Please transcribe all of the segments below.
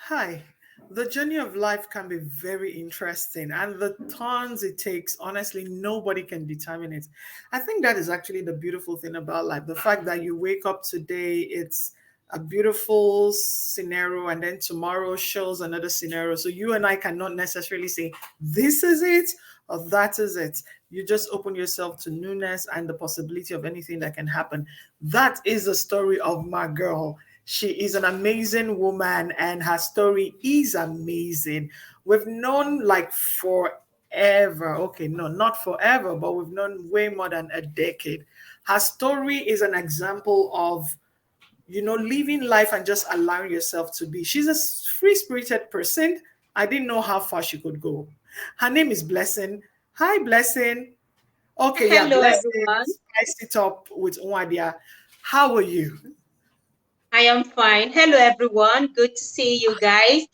Hi. The journey of life can be very interesting, and the turns it takes, honestly, nobody can determine it. I think that is actually the beautiful thing about life. The fact that you wake up today, it's a beautiful scenario, and then tomorrow shows another scenario. So you and I cannot necessarily say, this is it or that is it. You just open yourself to newness and the possibility of anything that can happen. That is the story of my girl. She is an amazing woman and her story is amazing. We've known like forever. Okay, no, not forever, but we've known way more than a decade. Her story is an example of, living life and just allowing yourself to be. She's a free spirited person. I didn't know how far she could go. Her name is Blessing. Hi, Blessing. Okay, yeah, Hello, Blessing. everyone. Spice it up with Nwadia. How are you? I am fine. Hello, everyone. Good to see you guys.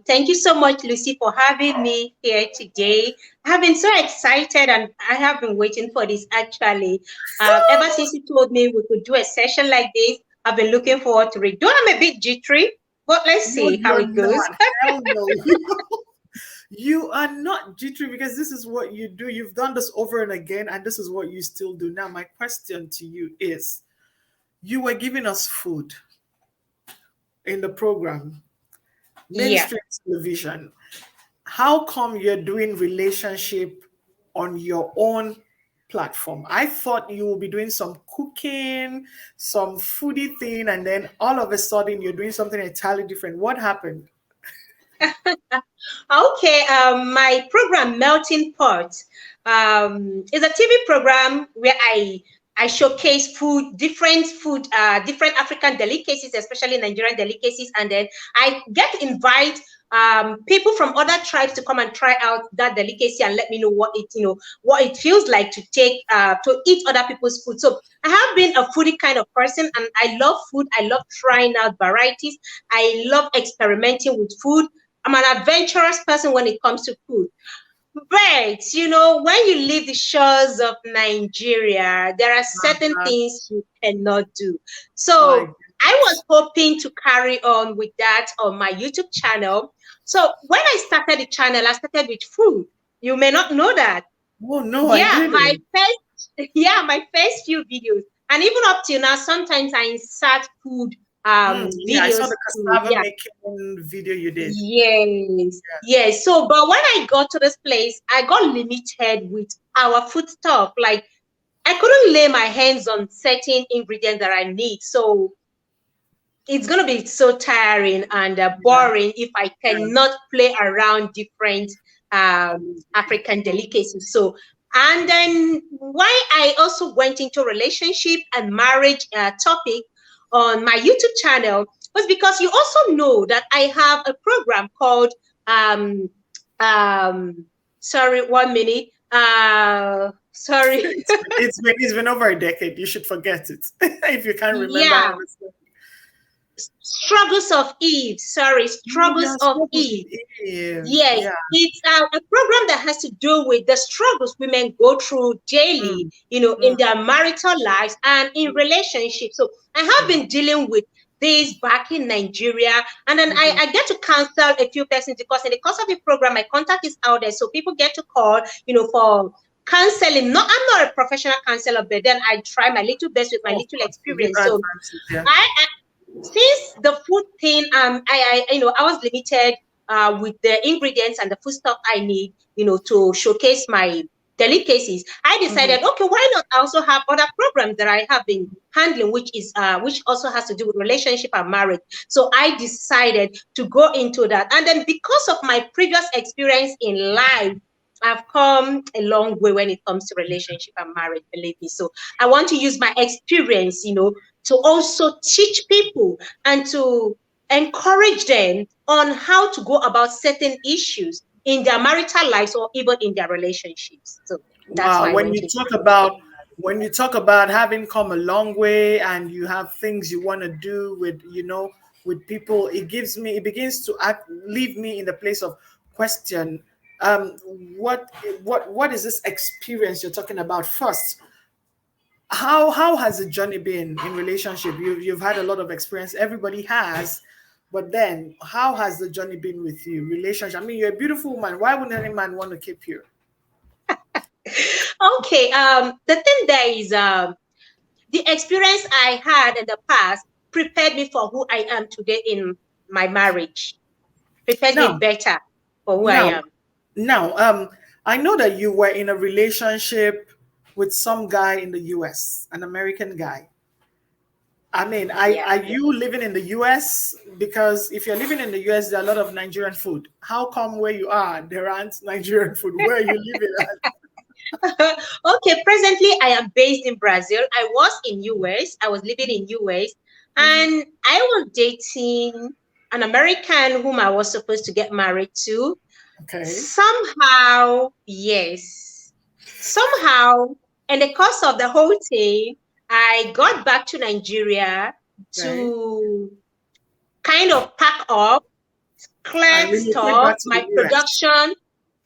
Thank you so much, Lucy, for having me here today. I have been so excited and I have been waiting for this actually. Ever since you told me we could do a session like this, I've been looking forward to it. Though I'm a bit jittery, but let's No, see how you're it goes. not. Hell no. You are not jittery because this is what you do. You've done this over and again, and this is what you still do. Now, my question to you is you were giving us food in the program, Yeah. mainstream television. How come you're doing relationship on your own platform? I thought you will be doing some cooking, some foodie thing, and then all of a sudden you're doing something entirely different. What happened? Okay, my program Melting Pot is a TV program where I showcase different African delicacies, especially Nigerian delicacies, and then I get to invite people from other tribes to come and try out that delicacy and let me know what it feels like to take to eat other people's food. So I have been a foodie kind of person, and I love food. I love trying out varieties. I love experimenting with food. I'm an adventurous person when it comes to food. But when you leave the shores of Nigeria, there are certain Uh, things you cannot do. I So I was hoping to carry on with that on my YouTube channel. So when I started the channel, I started with food. You may not know that. Oh no, I Yeah, my didn't. first few videos, and even up till now, sometimes I insert food Yeah, I saw videos the to cassava making video you did. Yes, yes. So, but when I got to this place, I got limited with our food stuff. Like, I couldn't lay my hands on certain ingredients that I need. So, it's going to be so tiring and Yeah, boring if I yeah. cannot play around different African delicacies. So, and then why I also went into relationship and marriage topic on my YouTube channel was because you also know that I have a program called um sorry, 1 minute. Sorry. It's been over a decade. You should forget it if you can't remember. Yeah, Struggles of Eve. Sorry, Oh, Struggles yeah, of struggles with Eve. Eve. Yes, Yeah. it's a program that has to do with the struggles women go through daily, Mm, in mm, their marital lives and in relationships. So I have mm, been dealing with this back in Nigeria, and then I, mhm. I get to counsel a few persons because in the course of the program, my contact is out there. So people get to call, for counseling. No, I'm not a professional counselor, but then I try my little best with my Oh, of little course, to give experience. her So advances. Yeah. I since the food thing, I was limited with the ingredients and the food stuff I need, to showcase my delicacies. I Mhm. decided, okay, why not also have other programs that I have been handling, which also has to do with relationship and marriage. So I decided to go into that, and then because of my previous experience in life, I've come a long way when it comes to relationship and marriage, believe me. So I want to use my experience, to also teach people and to encourage them on how to go about certain issues in their marital lives or even in their relationships. So that's Wow. why I went into When you talk about having come a long way and you have things you want to do with, with people, it begins to leave me in the place of question. Um, what what is this experience you're talking about first? How has the journey been in relationship? You've had a lot of experience. Everybody has, But then, how has the journey been with you? Relationship. I mean, you're a beautiful woman. Why wouldn't any man want to keep you? Okay. The thing there is, the experience I had in the past prepared me for who I am today in my marriage. Prepares me Now, better for who I now, am. now, I know that you were in a relationship with some guy in the US, an American guy. I mean, Yeah. are you living in the US? Because if you're living in the US, there are a lot of Nigerian food. How come where you are, there aren't Nigerian food? Where are you living at? Okay, presently I am based in Brazil. I was in US. I was living in US, Mhm. and I was dating an American whom I was supposed to get married to. Okay. Somehow, yes. Somehow, in the course of the whole thing, I got back to Nigeria Okay. to kind of pack up, I clear relocate back stuff, to the my US. production,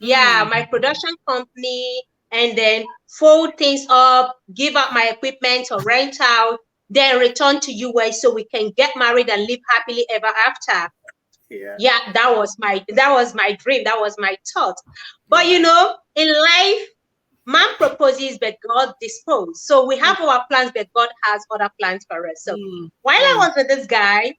yeah, Mm. my production company, and then fold things up, give up my equipment or rent out, then return to US so we can get married and live happily ever after. Yeah. Yeah, that was my dream, that was my thought. But Yeah. in life, man proposes but God disposes. So we have our plans, but God has other plans for us. So Mm. while I Mm. was with this guy,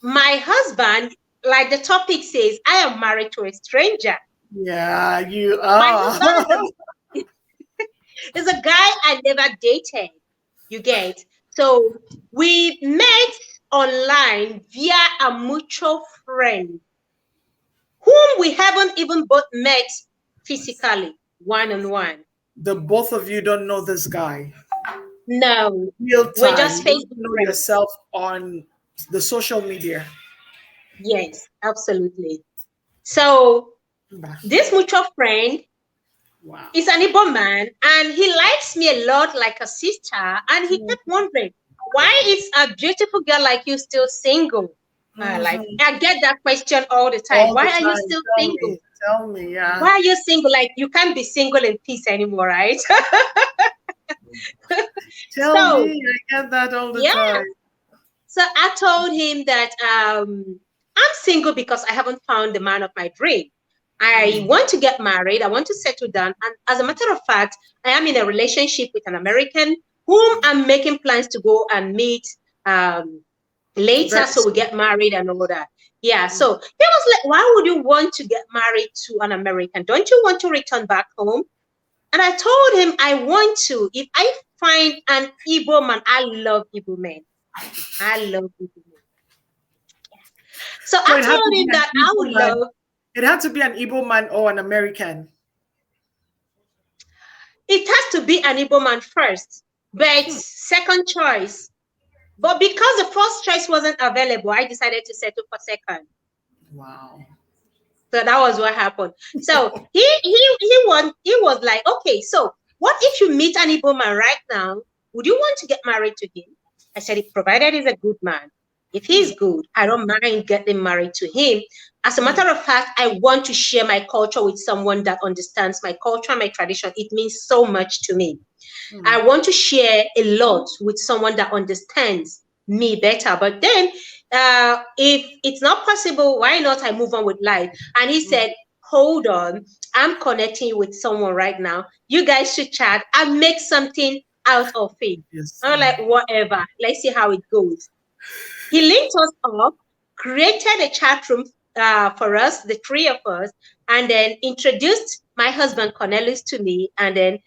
my husband, like the topic says, I am married to a stranger. Yeah, you My are. husband is a guy I never dated. You get? So we met online via a mutual friend whom we haven't even both met physically, one on one. The both of you don't know this guy. No, Real we're time. just You don't Facebook know friends. yourself on the social media. Yes, absolutely. So this mutual friend Wow. is an Igbo man and he likes me a lot like a sister. And he kept wondering, why is a beautiful girl like you still single? Like, Mhm. I get that question all the time. All the Why are you time. still Tell single? me. Tell me. Why Yeah. are you single? Like, you can't be single in peace anymore, right? Tell me. So, I get that all the yeah. time. So I told him that I'm single because I haven't found the man of my dream. I Mm. want to get married. I want to settle down. And as a matter of fact, I am in a relationship with an American whom I'm making plans to go and meet um, later. Very So we soon. get married and all that. Yeah. Mm. So he was like, why would you want to get married to an American? Don't you want to return back home? And I told him I want to. If I find an Igbo man, I love Igbo men. I love Igbo men. So So I it had to told be him an that I Igbo would man. love, It had to be an Igbo man or an American. it has to be an Igbo man first, but second choice. But because the first choice wasn't available, I decided to settle for second. Wow. So that was what happened. So he was like, okay, so what if you meet an Igbo man right now? Would you want to get married to him? I said, provided he's a good man. If he's good, I don't mind getting married to him. As a matter of fact, I want to share my culture with someone that understands my culture and my tradition. It means so much to me. Mm. I want to share a lot with someone that understands me better. But then, if it's not possible, why not I move on with life? And he Mm. said, hold on, I'm connecting you with someone right now. You guys should chat and make something out of it. I'm Obviously. like, whatever, let's see how it goes. He linked us up, created a chat room for us, the three of us, and then introduced my husband Cornelius to me, and then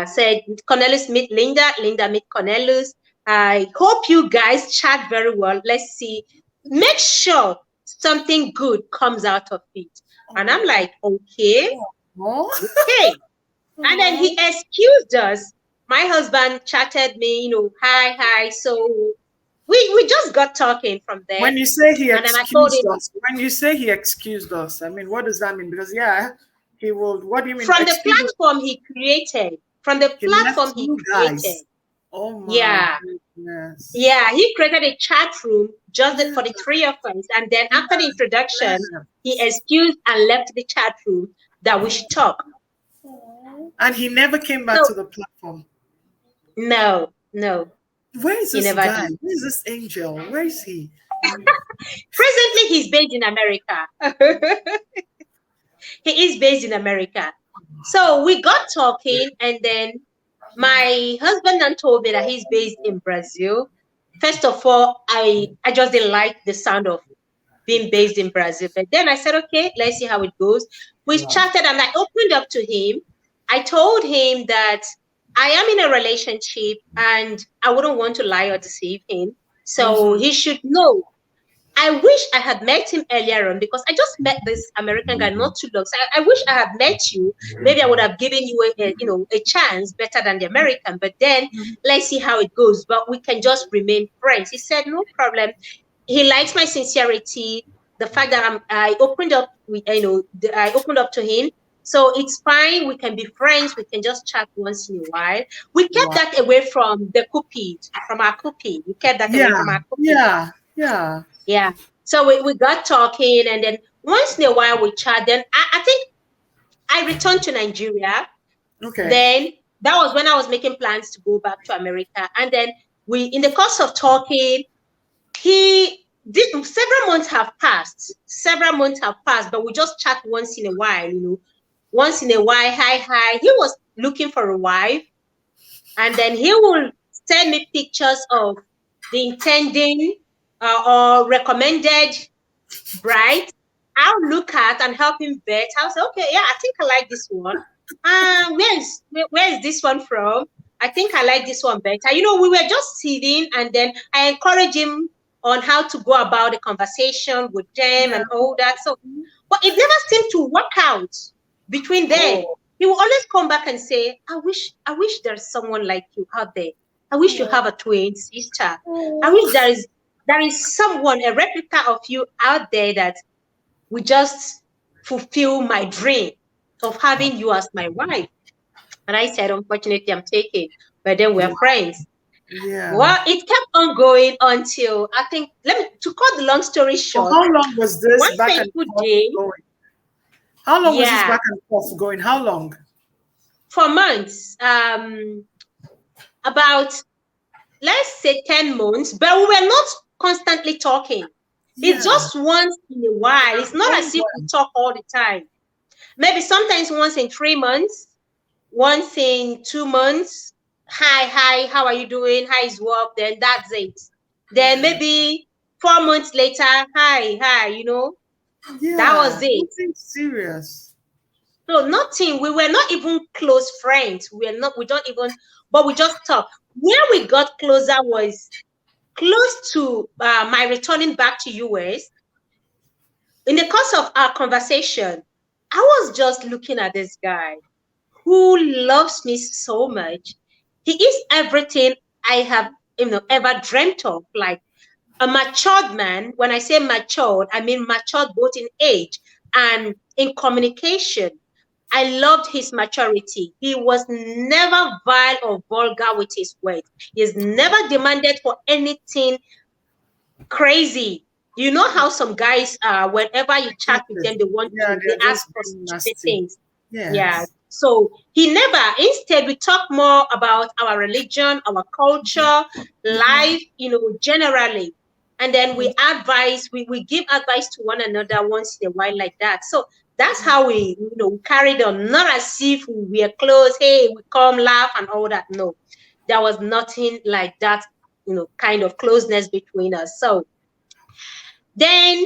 said, Cornelius meet Linda, Linda meet Cornelius. I hope you guys chat very well. Let's see. Make sure something good comes out of it. And I'm Oh. like, okay, Oh. okay. And then he Oh. excused us. My husband chatted me, hi, hi. So we just got talking from there. When you say he And then I told excused him, us, when you say he excused us, I mean, what does that mean? Because yeah, he will. What do you mean from the excuse us? platform he created, from the He left platform he you created. guys. Oh my Yeah. goodness. Yeah. He created a chat room just Yeah. for the three of us. And then after the introduction, Yeah. he excused and left the chat room that we should talk. And he never came back So to the platform. no, no, Where is he this never guy? did. Where is this angel? Where is he? Presently, he's based in America. He is based in America. So we got talking, and then my husband then told me that he's based in Brazil. First of all, I just didn't like the sound of being based in Brazil. But then I said, okay, let's see how it goes. We chatted and I opened up to him. I told him that I am in a relationship and I wouldn't want to lie or deceive him. So Mm-hmm. he should know. I wish I had met him earlier on because I just met this American guy not too long. So I wish I had met you. Maybe I would have given you a chance better than the American. But then let's see how it goes. But we can just remain friends. He said no problem. He likes my sincerity. The fact that I opened up with I opened up to him. So it's fine. We can be friends. We can just chat once in a while. We kept Wow. that away from the Cupid, from our Cupid. We kept that away Yeah, from our Cupid. yeah, yeah. Yeah. So we got talking, and then once in a while we chat. Then I think I returned to Nigeria. Okay. Then that was when I was making plans to go back to America. And then in the course of talking, he did several months have passed. Several months have passed, but we just chat once in a while. Once in a while, hi, hi. He was looking for a wife, and then he will send me pictures of the intending or recommended bride. I'll look at and help him vet. I'll say, okay, yeah, I think I like this one. Where is this one from? I think I like this one better. We were just sitting, and then I encourage him on how to go about the conversation with them Yeah. and all that. So, but it never seemed to work out between them. Oh, He will always come back and say, I wish there's someone like you out there. I wish you oh, have a twin sister. I wish oh. there is someone, a replica of you out there that will just fulfill my dream of having you as my wife. And I said, unfortunately, I'm taken. But then we're Wow. friends. Yeah. Well, it kept on going until I think, to cut the long story So short, how long was one this back and fateful forth day, going? How long was this yeah, back and forth going? How long? for months, about, let's say 10 months, but we were not constantly talking. It's Yeah. just once in a while. It's not Very as if we well. talk all the time. Maybe sometimes once in 3 months, once in 2 months. Hi, how are you doing? How is work? Then that's it. Then Yeah. maybe 4 months later, hi. That was Yeah. it. Nothing serious. So nothing. We were not even close friends. We don't even, but we just talk. Where we got closer was close to my returning back to US. In the course of our conversation, I was just looking at this guy who loves me so much. He is everything I have ever dreamt of, like a matured man. When I say matured, I mean matured both in age and in communication. I loved his maturity. He was never vile or vulgar with his words. He's never demanded for anything crazy. You know how some guys whenever you chat with them, Yeah, they they're ask just for being stupid nasty. things. Yeah. Yes. So he never, instead, we talk more about our religion, our culture, life, generally. And then we give advice to one another once in a while, like that. So that's how we carried on, not as if we were close, hey, we come laugh and all that. No, there was nothing like that, kind of closeness between us. So then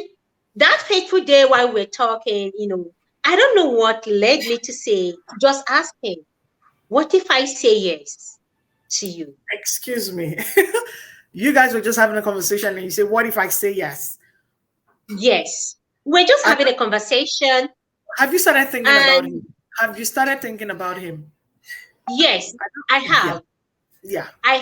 that fateful day while we're talking, I don't know what led me to just ask him, what if I say yes to you? Excuse me. You guys were just having a conversation and you say, what if I say yes? Yes. We're just And having a conversation. have you started thinking about And him? Have you started thinking about him? yes, I Yeah. have. Yeah. I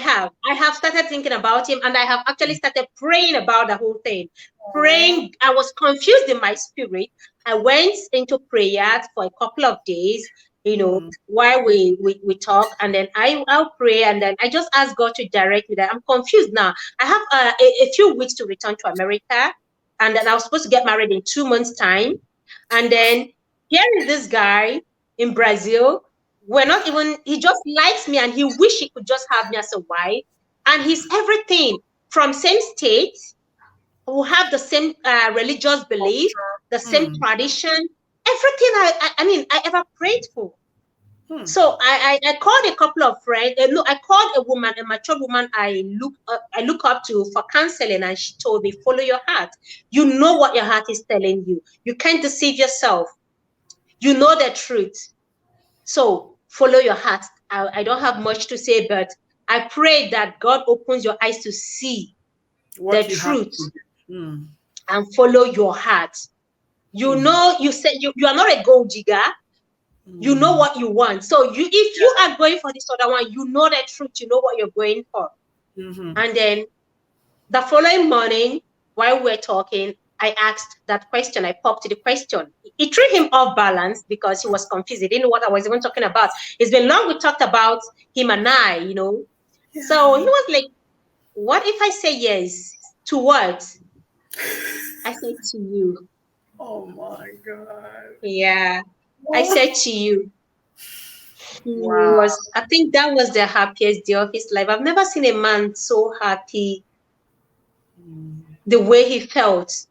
have started thinking about him, and I have actually started praying about the whole thing. Praying, I was confused in my spirit. I went into prayer for a couple of days, Mm. while we talk, and then I'll pray, and then I just ask God to direct me. That I'm confused now. I have a few weeks to return to America, and then I was supposed to get married in 2 months' time, and then here is this guy in Brazil. We're not even, he just likes me and he wish he could just have me as a wife. And he's everything from same state, who have the same religious belief, Culture. the same Hmm. tradition, everything I mean, I ever prayed for. Hmm. So I called a couple of friends. No, I called a woman, a mature woman I look up to for counseling, and she told me, follow your heart. You know what your heart is telling you. You can't deceive yourself. You know the truth. So follow your heart. I don't have much to say, but I pray that God opens your eyes to see the What you have truth to do. Hmm. and follow your heart. You Hmm. know, you said you are not a gold digger. You know Hmm. what you want. So if you are going for this other one, you know the truth, you know what you're going for. Mm-hmm. And then the following morning, while we're talking, I asked that question. I popped the question. It threw him off balance because he was confused. He didn't know what I was even talking about. It's been long we talked about him and I. So he Yeah. was like, what if I say yes? To what? I said to you. Oh my God. Yeah. I Oh. said to you. He Wow. was, I think that was the happiest day of his life. I've never seen a man so happy Hmm. the way he felt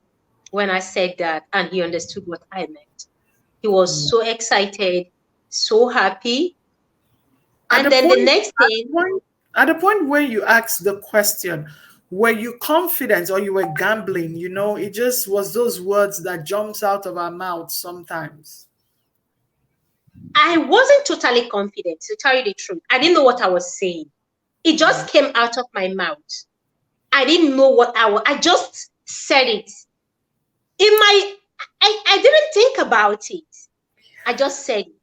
when I said that, and he understood what I meant. He was so excited, so happy. At And the then the point, next thing, at the point where you asked the question, were you confident or you were gambling? It just was those words that jumps out of our mouths sometimes. I wasn't totally confident, to tell you the truth. I didn't know what I was saying. It just came out of my mouth. I didn't know what I just said it. I didn't think about it. I just said it.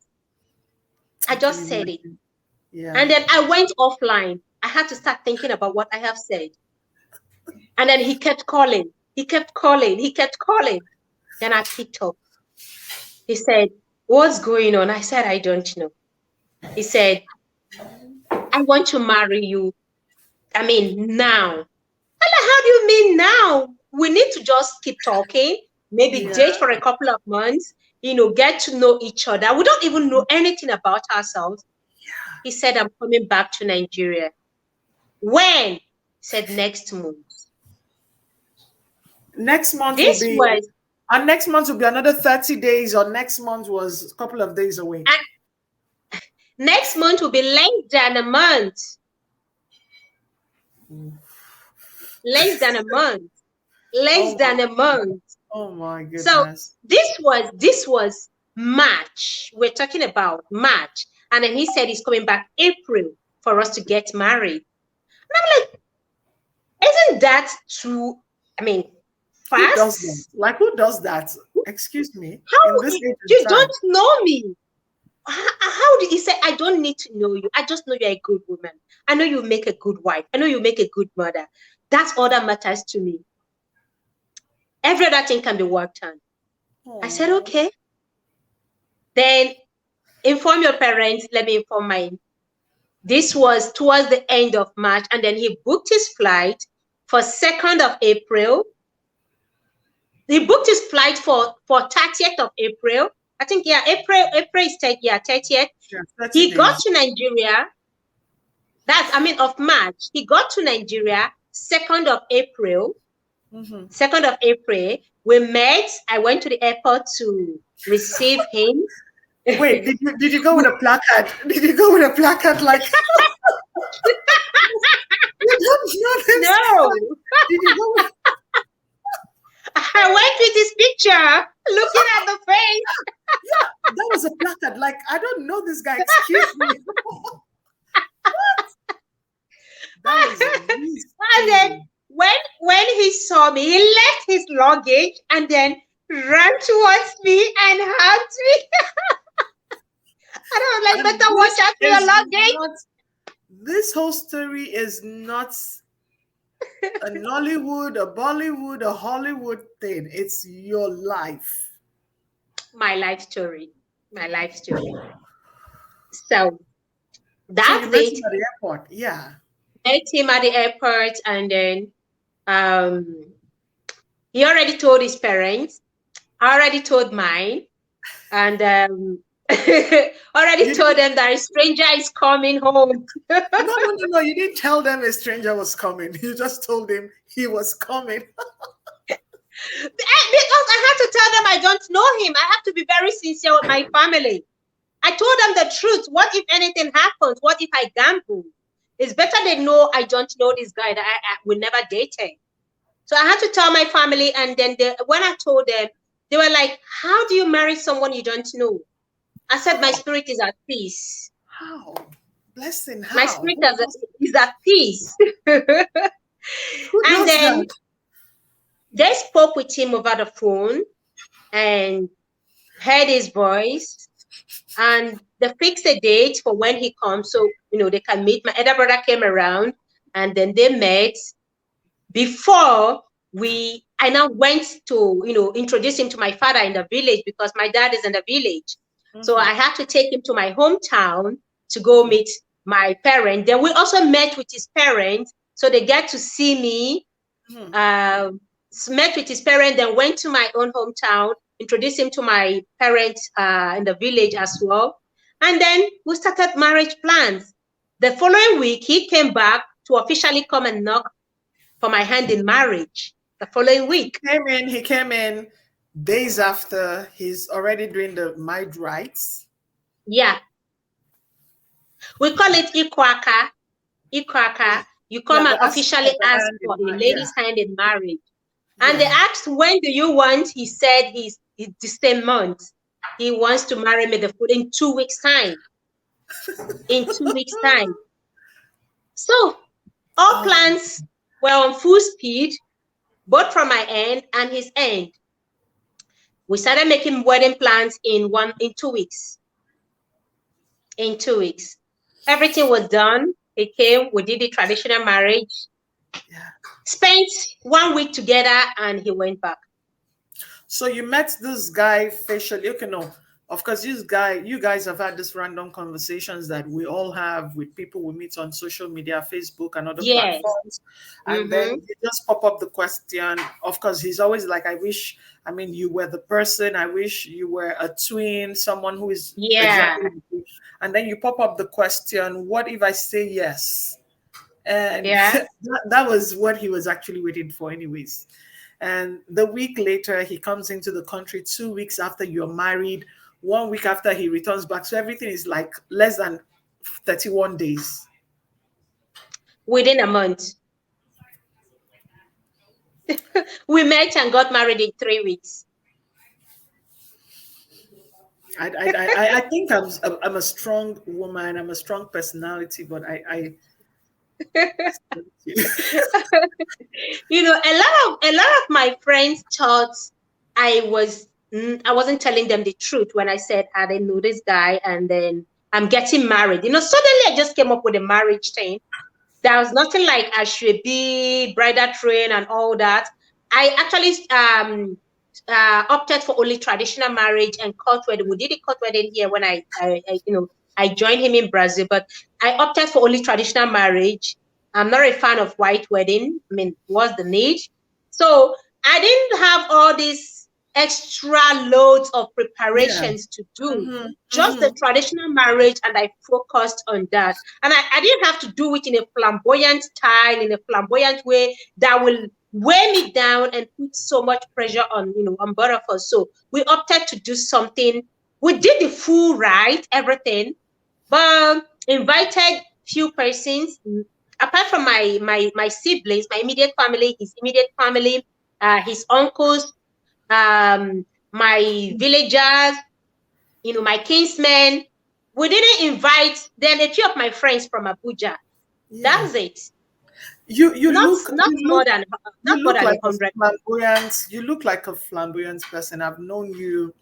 I I can just said it. imagine. Yeah. And then I went offline. I had to start thinking about what I have said. And then he kept calling. He kept calling. He kept calling. Then I picked up. He said, what's going on? I said, I don't know. He said, I want to marry you. I mean, now. I'm like, how do you mean now? We need to just keep talking, maybe Yeah. date for a couple of months, get to know each other. We don't even know anything about ourselves. He said, I'm coming back to Nigeria. When? He said, next month. Next month will This be, was, and next month will be another 30 days, or next month was a couple of days away. and next month will be less than a month. Less than a month. Less Oh my, than a month. oh my So goodness. this was March. We're talking about March. And then he said he's coming back April for us to get married. And I'm like, isn't that too, I mean, Who does that? fast? Like, who does that? Excuse me. How In this age and you time. don't know me? How did he say, I don't need to know you? I just know you're a good woman. I know you make a good wife. I know you make a good mother. That's all that matters to me. Every other thing can be worked on. I said, Oh. okay. Then inform your parents. Let me inform mine. This was towards the end of March, and then he booked his flight for 2nd of April. He booked his flight for 30th of April. I think, yeah, April is 30th. Yeah, 30 He got days. to Nigeria. Of March. He got to Nigeria 2nd of April. Mm-hmm. 2nd of April. We met. I went to the airport to receive him. Wait, did you go with a placard? Did you go with a placard like you don't know this guy? Like, No, did you go with I went with his picture, looking at the face. yeah, that was a placard. Like, I don't know this guy, excuse me. That is And then risky. when he saw me, he left his luggage and then ran towards me and hugged me. And I was like, And better watch out for your luggage. this whole story is not a Nollywood, a Bollywood, a Hollywood thing. It's your life. My life story. My life story. So So you that's met it. him at the airport. Yeah. Met him at the airport, and then um, he already told his parents. I already told mine, and already You told didn't them that a stranger is coming home. no. You didn't tell them a stranger was coming. You just told him he was coming. Because I had to tell them I don't know him. I have to be very sincere with my family. I told them the truth. What if anything happens? What if I gamble? It's better they know I don't know this guy, that I will never date him. So I had to tell my family, and then when I told them, they were like, how do you marry someone you don't know? I said, my spirit is at peace. How? Blessing, My how? spirit is at peace. Who And does then that? they spoke with him over the phone and heard his voice, and they fixed a date for when he comes, so they can meet. My elder brother came around, and then they met. Before I now went to introduce him to my father in the village, because my dad is in the village. So I had to take him to my hometown to go meet my parents. Then we also met with his parents, so they get to see me. Met with his parents, then went to my own hometown, introduced him to my parents in the village as well. And then we started marriage plans. The following week, he came back to officially come and knock for my hand in marriage. The following week. He came in days after he's already doing the marriage rites. Yeah. We call it Ikwaka. Ikwaka. You come and officially ask for a lady's hand in marriage. And they asked, when do you want? He said he's the same month. He wants to marry me in 2 weeks' time. In 2 weeks' time. So all plans were on full speed, both from my end and his end. We started making wedding plans in 2 weeks. In 2 weeks. Everything was done. He came, we did the traditional marriage. Yeah. Spent 1 week together, and he went back. So you met this guy facially. Okay, no. Of course, you guys have had these random conversations that we all have with people we meet on social media, Facebook and other platforms. And then you just pop up the question. Of course, he's always like, you were the person. I wish you were a twin, someone who is exactly. And then you pop up the question, what if I say yes? And that was what he was actually waiting for anyways. And the week later, he comes into the country. 2 weeks after you're married, 1 week after he returns back. So everything is like less than 31 days. Within a month. We met and got married in 3 weeks. I think I'm a strong woman. I'm a strong personality, but I a lot of my friends thought I wasn't telling them the truth when I said I didn't know this guy, and then I'm getting married. Suddenly I just came up with a marriage thing. There was nothing like I should be bridal train and all that. I actually opted for only traditional marriage and court wedding. We did a court wedding here when I joined him in Brazil, but I opted for only traditional marriage. I'm not a fan of white wedding. What's the need? So I didn't have all these extra loads of preparations to do. Just the traditional marriage, and I focused on that. And I didn't have to do it in a flamboyant style, in a flamboyant way that will weigh me down and put so much pressure on both of us. So we opted to do something. We did the full rite, everything, but invited few persons apart from my siblings, my immediate family, his immediate family, his uncles, my villagers, my kinsmen. We didn't invite then a few of my friends from Abuja. That's it. You look more than 100. You look like a flamboyant person. I've known you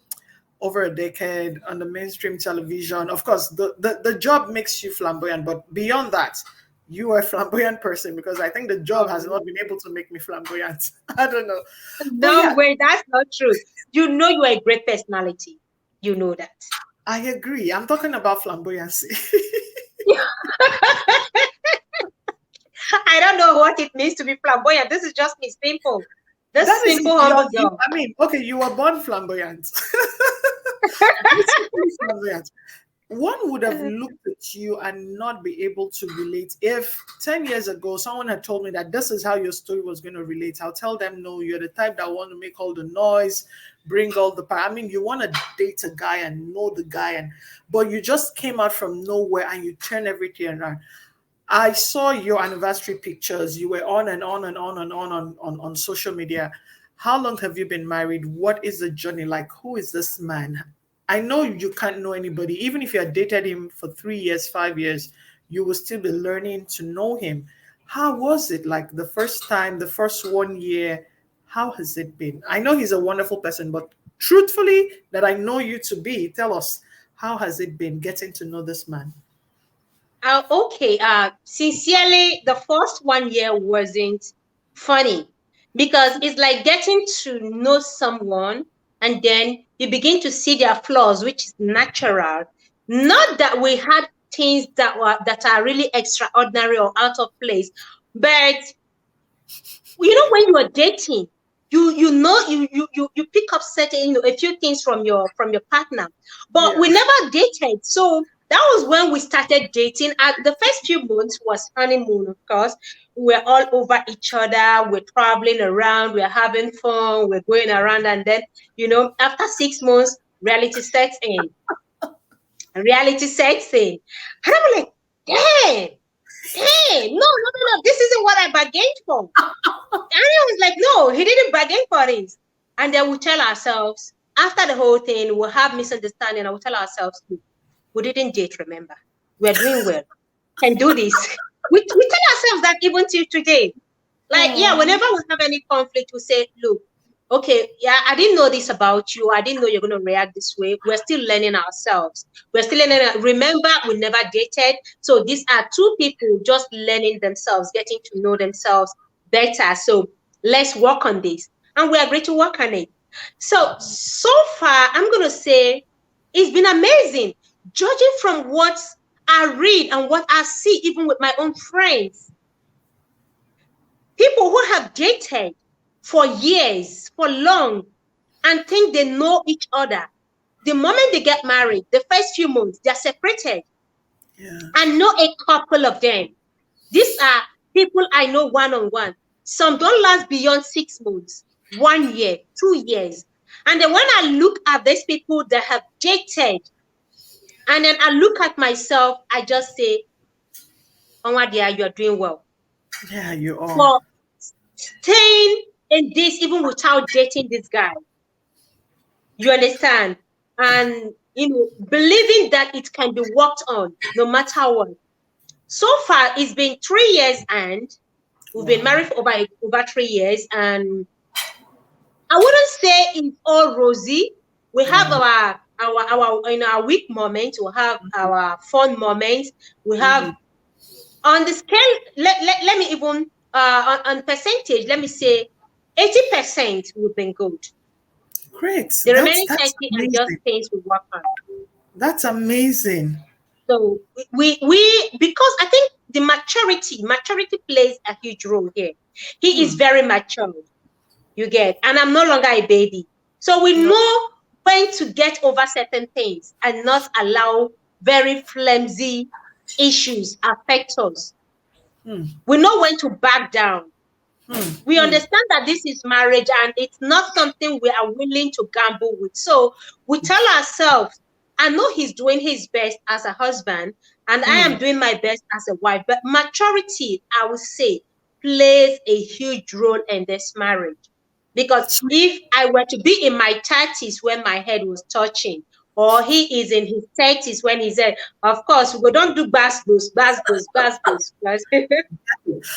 over a decade on the mainstream television. Of course, the job makes you flamboyant, but beyond that, you are a flamboyant person, because I think the job has not been able to make me flamboyant. I don't know. No way, that's not true. You are a great personality. You know that. I agree. I'm talking about flamboyancy. I don't know what it means to be flamboyant. This is just me, simple. Humble girl. Okay, you were born flamboyant. Flamboyant. one would have looked at you and not be able to relate. If 10 years ago someone had told me that this is how your story was going to relate, I'll tell them, no, you're the type that want to make all the noise, bring all the I mean, you want to date a guy and know the guy, and but you just came out from nowhere and you turn everything around. I saw your anniversary pictures. You were on and on and on and on social media. How long have you been married? What is the journey like? Who is this man? I know you can't know anybody. Even if you had dated him for 3 years, 5 years, you will still be learning to know him. How was it like the first time, the first 1 year? How has it been? I know he's a wonderful person, but truthfully, that I know you to be, tell us, how has it been getting to know this man? Okay. Sincerely, the first 1 year wasn't funny because it's like getting to know someone and then you begin to see their flaws, which is natural. Not that we had things that are really extraordinary or out of place, but when you are dating, you pick up certain a few things from your partner, but Yeah. we never dated. So that was when we started dating. At the first few months was honeymoon, of course. We're all over each other, we're traveling around, we're having fun, we're going around, and then after 6 months, reality sets in, and I'm like, damn, no, no, no, no, this isn't what I bargained for. And I was like, no, he didn't bargain for this. And then we tell ourselves, after the whole thing, we'll have misunderstanding and we'll tell ourselves, look, we didn't date, remember. We're doing well. Can do this. We tell ourselves that even till today. Like, yeah, Oh, whenever we have any conflict, we say, look, okay, yeah, I didn't know this about you. I didn't know you're going to react this way. We're still learning ourselves. We're still learning. Remember, we never dated. So these are two people just learning themselves, getting to know themselves better. So let's work on this. And we agree to work on it. So far, I'm going to say it's been amazing. Judging from what I read and what I see, even with my own friends, people who have dated for years, for long, and think they know each other. The moment they get married, the first few months, they're separated. yeah. I know a couple of them. These are people I know one-on-one. Some don't last beyond 6 months, 1 year, 2 years. And then when I look at these people that have dated, and then I look at myself, I just say, oh my dear, you're doing well. Yeah, you are. For staying in this even without dating this guy. You understand? And believing that it can be worked on no matter what. So far, it's been 3 years and we've been Wow. married for over 3 years. And I wouldn't say it's all rosy. We have Yeah. our in our weak moments, we have our fun moments. We have Mhm. on the scale, let me even on percentage, let me say 80% we've been good. Great. The That's remaining that's 30 are just amazing. things we work on. That's amazing. So we because I think the maturity plays a huge role here. He is Hmm. very mature, you get, and I'm no longer a baby. So we No. know when to get over certain things and not allow very flimsy issues affect us. Hmm. We know when to back down. Hmm. We Hmm. understand that this is marriage and it's not something we are willing to gamble with. So we tell ourselves, I know he's doing his best as a husband and I Hmm. am doing my best as a wife. But maturity, I would say, plays a huge role in this marriage. Because So, if I were to be in my 30s when my head was touching, or he is in his 30s when he said, of course, we don't do basbos.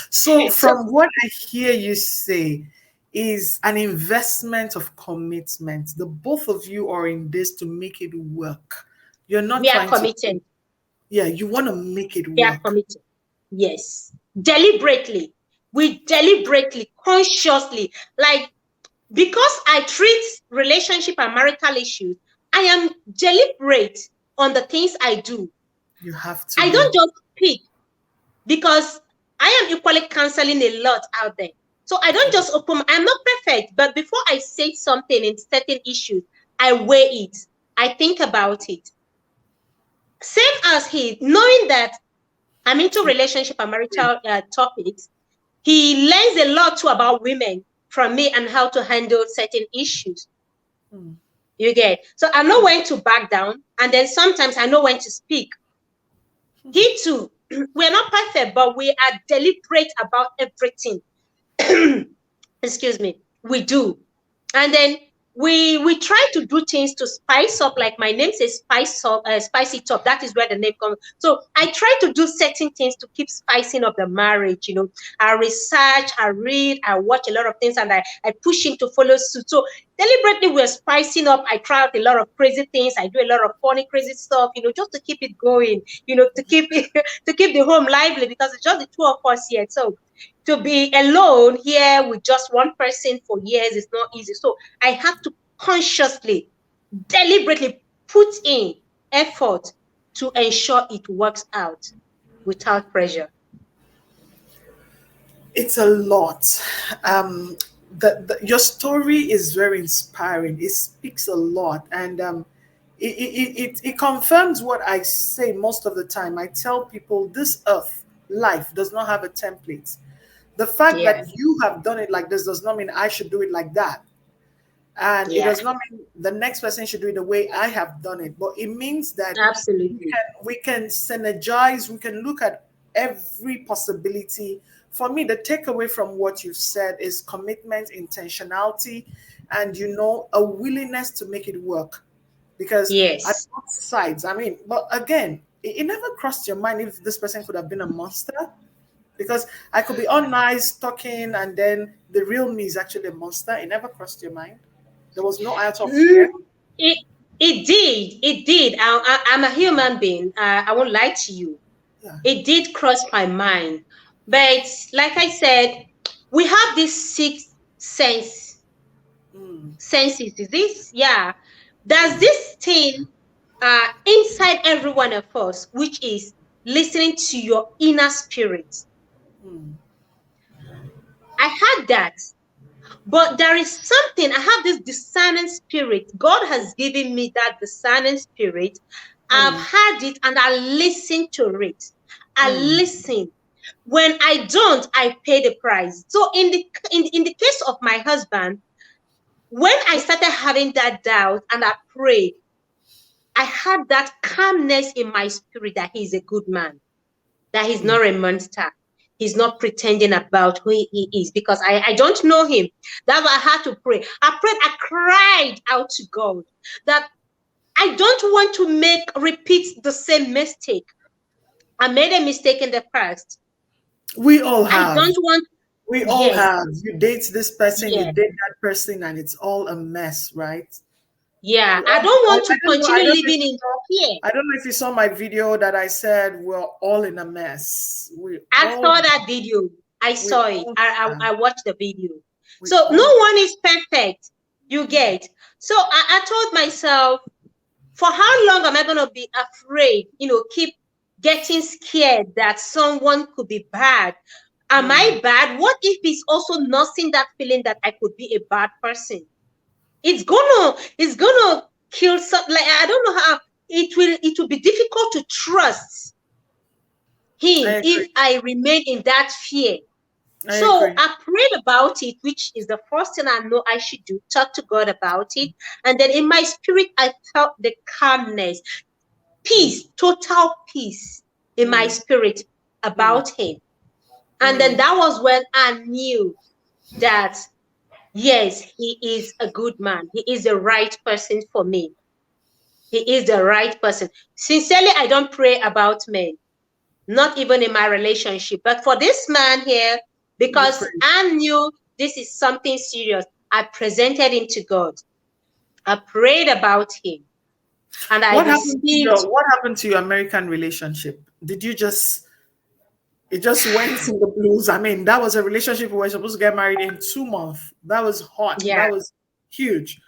so So from what I hear you say is an investment of commitment. The both of you are in this to make it work. You're not we are trying to, committed. yeah, you want to make it We are work. committed. Yes. Deliberately. We deliberately, consciously, like because I treat relationship and marital issues, I am deliberate on the things I do. You have to I be. don't just speak because I am equally counseling a lot out there. So I don't just open, I'm not perfect, but before I say something in certain issues, I weigh it. I think about it. Same as he, knowing that I'm into relationship and marital topics, he learns a lot too about women from me and how to handle certain issues. Mm. You get? So I know when to back down, and then sometimes I know when to speak. He too, we're not perfect, but we are deliberate about everything. Excuse me, we do. And then we try to do things to spice up, like my name says spice up, spice it up. That is where the name comes. So I try to do certain things to keep spicing up the marriage. I research, I read, I watch a lot of things, and I push him to follow suit. So deliberately we're spicing up. I try out a lot of crazy things. I do a lot of funny crazy stuff, just to keep it going, to keep it, to keep the home lively, because it's just the two of us here. So to be alone here with just one person for years is not easy. So I have to consciously, deliberately put in effort to ensure it works out without pressure. It's a lot. Um, your story is very inspiring. It speaks a lot, and it confirms what I say most of the time. I tell people this earth life does not have a template. The fact Yeah, that you have done it like this does not mean I should do it like that. And it yeah, does not mean the next person should do it the way I have done it, but it means that absolutely. we can synergize, we can look at every possibility. For me, the takeaway from what you've said is commitment, intentionality, and a willingness to make it work. Because at Yes. both sides, I mean, but again, it never crossed your mind if this person could have been a monster. Because I could be all nice talking, and then the real me is actually a monster. It never crossed your mind. There was no out of Mm, fear. it it did. It did. I'm a human being. I won't lie to you. Yeah. It did cross my mind. But like I said, we have this sixth sense Mm, senses. Is this? Yeah. There's mm, this thing inside every one of us, which is listening to your inner spirit. mm, I had that. But there is something, I have this discerning spirit. God has given me that discerning spirit. I've mm, had it and I listen to it. I mm, listen. When I don't, I pay the price. So in the case of my husband, when I started having that doubt and I prayed, I had that calmness in my spirit that he's a good man, that he's mm. not a monster. He's not pretending about who he is, because I don't know him. That's why I had to pray. I prayed, I cried out to God that I don't want to repeat the same mistake. I made a mistake in the past. We all I have. don't want, We all yes, have. You date this person, you yeah, date that person, and it's all a mess, right? yeah. We I all. don't I want to don't know. I continue don't know if living you in saw. fear. I don't know if you saw my video that I said we're all in a mess. We I all. saw that video. I We saw it. all I, have. I, I watched the video. We So no all. one is perfect. You get. So I told myself, for how long am I going to be afraid, keep getting scared that someone could be bad? Am Mm. I bad? What if it's also nursing that feeling that I could be a bad person? It's gonna kill some, like, I don't know how it will be difficult to trust I him agree. if I remain in that fear. I So agree. I prayed about it, which is the first thing I know I should do, talk to God about it. And then in my spirit, I felt the calmness, peace, total peace in my Mm, spirit mm, about him. And then mm. that was when I knew that, yes, he is a good man. He is the right person for me. He is the right person. Sincerely, I don't pray about men, not even in my relationship. But for this man here, You because pray. I knew this is something serious, I presented him to God. I prayed about him and I received. What happened to your American relationship? Did you just it just went in the blues? I mean, that was a relationship we were supposed to get married in 2 months. That was hot. Yeah, That was huge.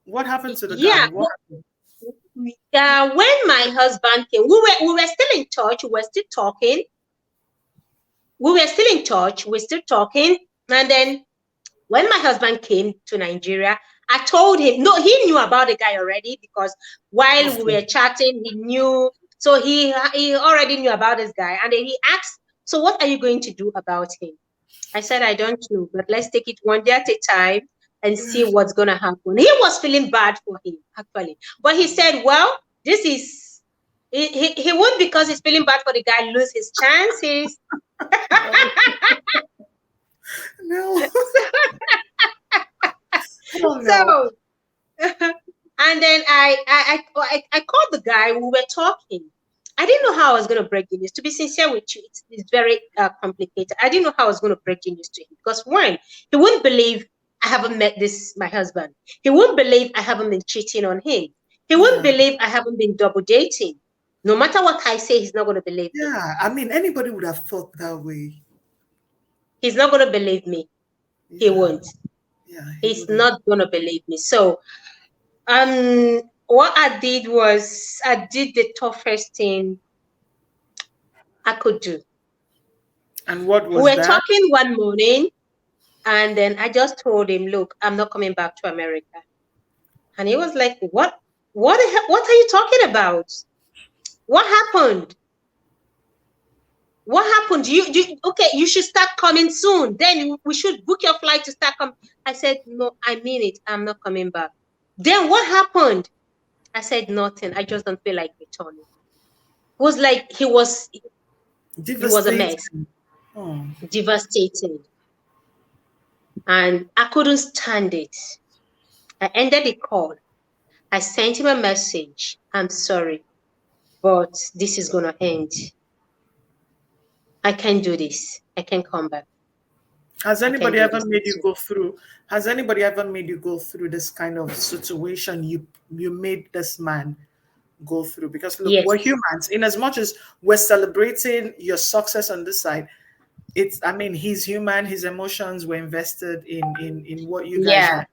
What happened to the guy? yeah. What happened? When my husband came, we were still in touch. We were still talking. We were still in touch. We're still talking. And then when my husband came to Nigeria, I told him, no, he knew about the guy already, because while Of we course. were chatting, he knew. So he already knew about this guy, and then he asked, "So what are you going to do about him?" I said, "I don't know, but let's take it one day at a time and see what's gonna happen." He was feeling bad for him actually, but he said, "Well, this is." He would, because he's feeling bad for the guy, lose his chances. No, no. Hell no. So and then I called the guy. We were talking. I didn't know how I was going to break the news. To be sincere with you, it's very complicated. I didn't know how I was going to break the news to him, because one, he wouldn't believe I haven't met this my husband. He wouldn't believe I haven't been cheating on him. He wouldn't Yeah. believe I haven't been double dating. No matter what I say, he's not going to believe me. Yeah. I mean, anybody would have thought that way. He's not going to believe me. He Yeah. won't. Yeah, he He's wouldn't. not going to believe me. So what I did was I did the toughest thing I could do. And what We was were that? talking one morning, and then I just told him, "Look, I'm not coming back to America." And he was like, "What? What are you talking about? What happened? What happened? Okay, you should start coming soon. Then we should book your flight to start coming." I said, "No, I mean it. I'm not coming back." "Then what happened?" I said, "Nothing. I just don't feel like returning." It was like he was a mess, Devastating. Oh, devastated, and I couldn't stand it. I ended the call. I sent him a message. "I'm sorry, but this is gonna end. I can't do this. I can't come back. has I can't anybody do ever this made with you you." go through? Has anybody ever made you go through this kind of situation? You made this man go through, because look, Yes. we're humans. In as much as we're celebrating your success on this side, it's, I mean, he's human. His emotions were invested in what you guys Yeah. were.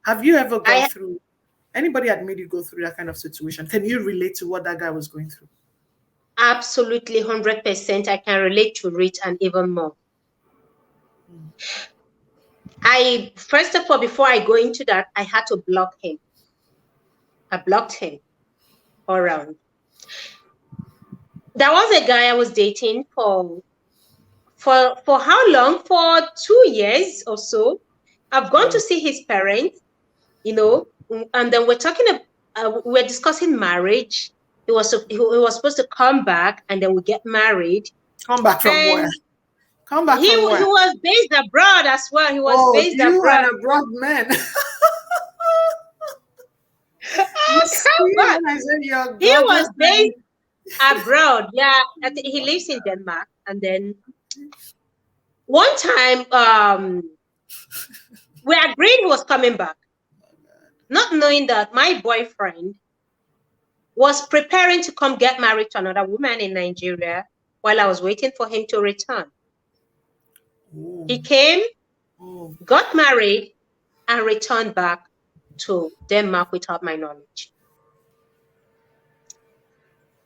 Have you ever gone I through? Anybody had made you go through that kind of situation? Can you relate to what that guy was going through? absolutely 100% I can relate to it, and even more. I first of all, before I go into that, I had to block him. I blocked him all around. There was a guy I was dating for how long? For 2 years or so. I've gone to Oh, see his parents, and then we're discussing marriage. He was supposed to come back, and then we get married. come back from where? And Come back he from he where? was based abroad as well. He was Oh, based you and abroad. abroad men. You Oh, come see, back. when I said you're He gorgeous, was based and abroad. Yeah, he lives in Denmark. And then one time, we agreed he was coming back, not knowing that my boyfriend was preparing to come get married to another woman in Nigeria while I was waiting for him to return. oh, He came, oh, got married, and returned back to Denmark without my knowledge.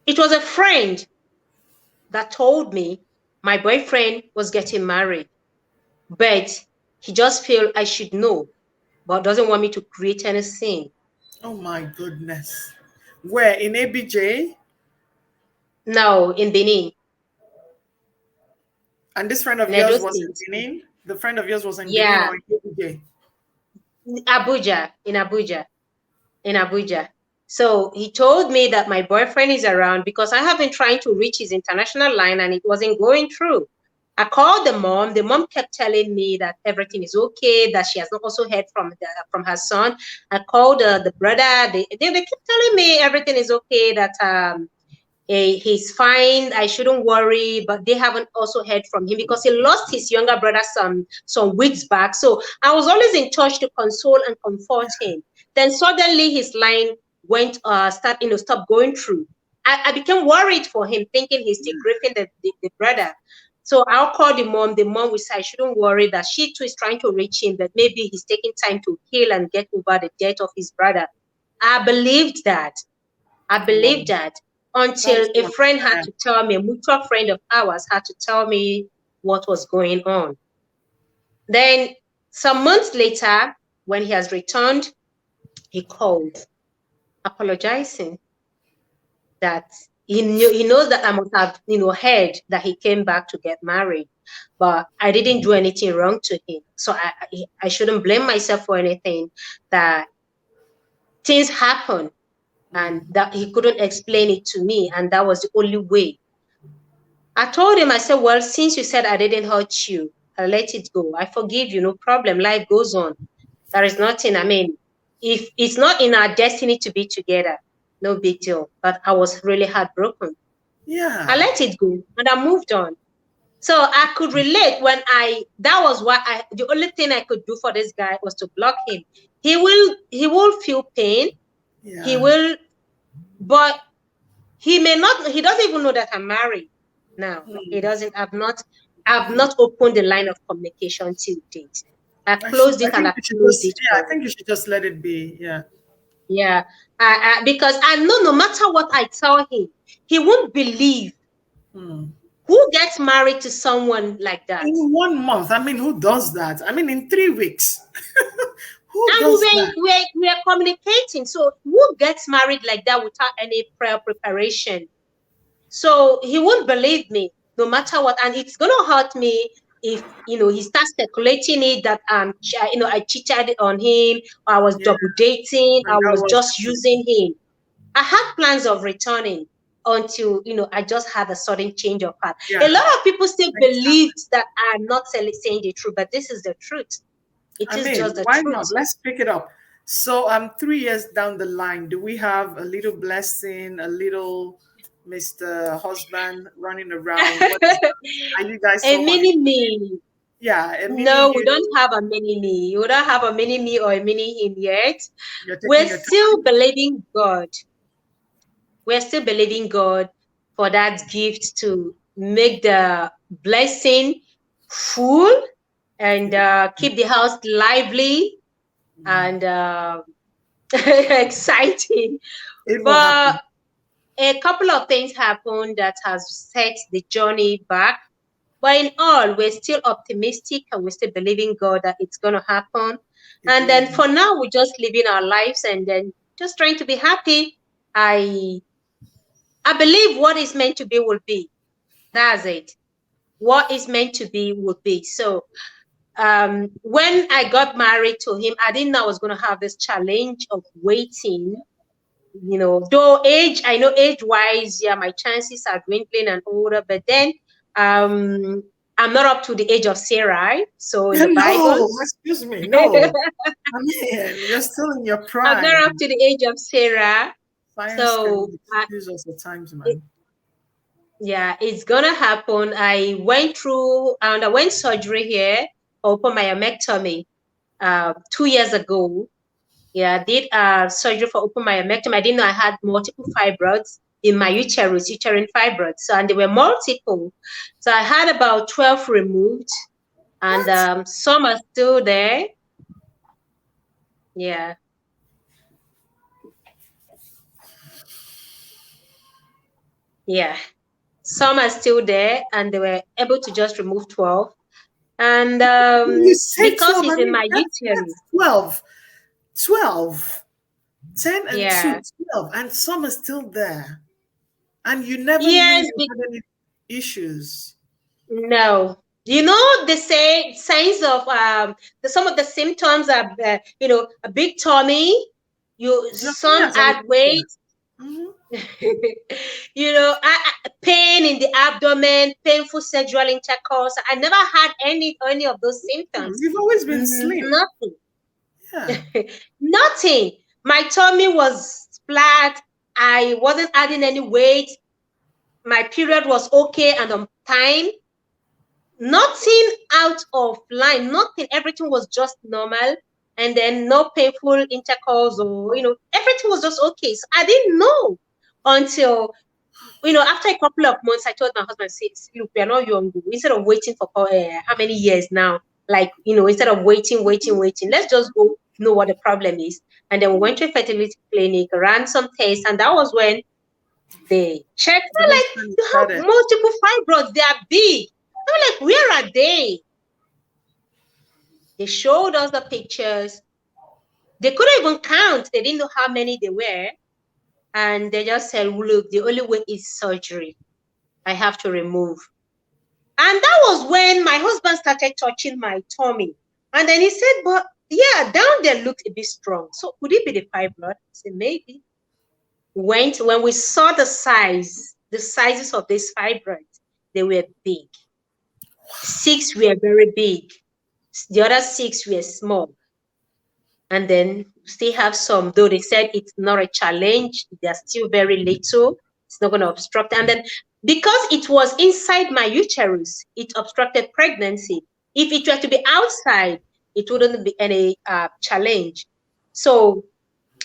It was a friend that told me my boyfriend was getting married, but he just feel I should know, but doesn't want me to create any scene. oh my goodness. Where in ABJ? Now in Benin, And this friend of in Edo yours was in State. Benin? The friend of yours was in Benin Yeah, or in ABJ? in Abuja. So he told me that my boyfriend is around, because I have been trying to reach his international line and it wasn't going through. I called the mom. The mom kept telling me that everything is okay, that she has not also heard from her son. I called the brother. They kept telling me everything is okay, that he's fine. I shouldn't worry, but they haven't also heard from him because he lost his younger brother some weeks back. So I was always in touch to console and comfort him. Then suddenly his line went stopped going through. I became worried for him, thinking he's still grieving the brother. So I'll call the mom. The mom will say I shouldn't worry, that she too is trying to reach him, that maybe he's taking time to heal and get over the death of his brother. I believed that. I Wow, believed that until that's a so friend had sad. to tell me, a mutual friend of ours had to tell me what was going on. Then some months later, when he has returned, he called apologizing that He knows that I must have, heard that he came back to get married, but I didn't do anything wrong to him. So I shouldn't blame myself for anything, that things happen and that he couldn't explain it to me. And that was the only way. I told him, I said, well, since you said I didn't hurt you, I'll let it go. I forgive you, no problem. Life goes on. There is nothing, I mean, if it's not in our destiny to be together, no big deal. But I was really heartbroken. I Yeah. let it go and I moved on. So I could relate that was what the only thing I could do for this guy was to block him. He will feel pain. He Yeah. will, but he doesn't even know that I'm married now. He doesn't, I've not opened the line of communication till date. I closed I it and think I you should closed just, it yeah, I for him. think you should just let it be. Yeah. Yeah. Because I know no matter what I tell him, he won't believe. Hmm. Who gets married to someone like that? In 1 month, I mean, who does that? I mean, in 3 weeks, who And does that? we're communicating. So who gets married like that without any prior preparation? So he won't believe me no matter what. And it's gonna hurt me if he starts speculating it that I cheated on him, or I was Yeah, double dating, and I that was was, just using him. I had plans of returning until I just had a sudden change of heart. A yeah, lot of people still things believed happen. that I'm not saying the truth, but this is the truth. It I is mean, just the why not? truth. Let's pick it up. So, 3 years down the line, do we have a little blessing, a little Mr. Husband running around? What is Are you guys A so honey? mini me. Yeah, a mini No, we don't you. have a mini me. We don't have a mini me or a mini him yet. You're We're taking your still time. believing God. We're still believing God for that gift to make the blessing full and keep the house lively and exciting. It will But happen. a couple of things happened that has set the journey back. But in all, we're still optimistic and we're still believing God that it's going to happen. It And will. then for now, we're just living our lives and then just trying to be happy. I I believe what is meant to be will be. That's it. What is meant to be will be. So when I got married to him, I didn't know I was going to have this challenge of waiting. Though I know age wise, yeah, my chances are dwindling and older, but then um, I'm not up to the age of Sarah. So in the Bible, No, excuse me. No. I mean, you're still in your I'm not up prime. to the age of Sarah. Science So can excuse us at times, man. yeah, it's gonna happen. I went through and I went surgery here for open myomectomy 2 years ago. Yeah, I did surgery for open myomectomy. I didn't know I had multiple fibroids in my uterus, uterine fibroids. So, and they were multiple. So I had about 12 removed, and What? some are still there. Yeah, yeah. Some are still there, and they were able to just remove 12. And When you say because 12, I it's in mean, my that's uterus, 12. 12. 10 and 2, yeah. 12. And some are still there. And you never knew Yes, you had any issues. no. They say signs of some of the symptoms are a big tummy, Your tummy some has always add been weight, there. Hmm. pain in the abdomen, painful sexual intercourse. I never had any of those symptoms. You've always been slim. Nothing. Yeah. Nothing. My tummy was flat. I wasn't adding any weight. My period was okay and on time. Nothing out of line, nothing. Everything was just normal. And then no painful intercourse or, everything was just okay. So I didn't know until, after a couple of months, I told my husband, "See, look, we are not young. Instead of waiting for how many years now, like, instead of waiting, let's just go know what the problem is." And then we went to a fertility clinic, ran some tests, and that was when they checked. The They're whole like, thing "You have started. multiple fibroids. They are big." I'm like, "Where are they?" They showed us the pictures. They couldn't even count. They didn't know how many they were. And they just said, look, the only way is surgery. I have to remove. And that was when my husband started touching my tummy. And then he said, but yeah, down there looked a bit strong. So could it be the fibroid? I said, maybe. When we saw the sizes of these fibroids, they were big. 6 were very big. The other 6 were small. And then still have some, though they said it's not a challenge, they're still very little, it's not going to obstruct. And then because it was inside my uterus, it obstructed pregnancy. If it were to be outside, it wouldn't be any challenge. So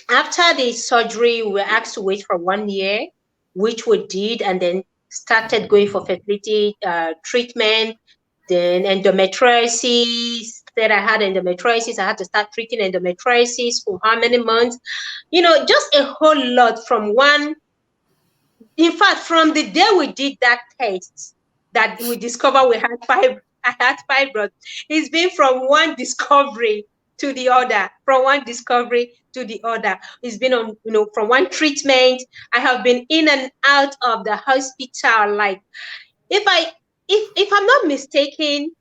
after the surgery, we were asked to wait for 1 year, which we did, and then started going for fertility treatment. Then endometriosis. Said I had endometriosis. I had to start treating endometriosis for how many months? Just a whole lot from one. In fact, from the day we did that test, that we discovered I had fibroids. It's been from one discovery to the other, from one discovery to the other. It's been on, from one treatment. I have been in and out of the hospital. Like, if I'm not mistaken,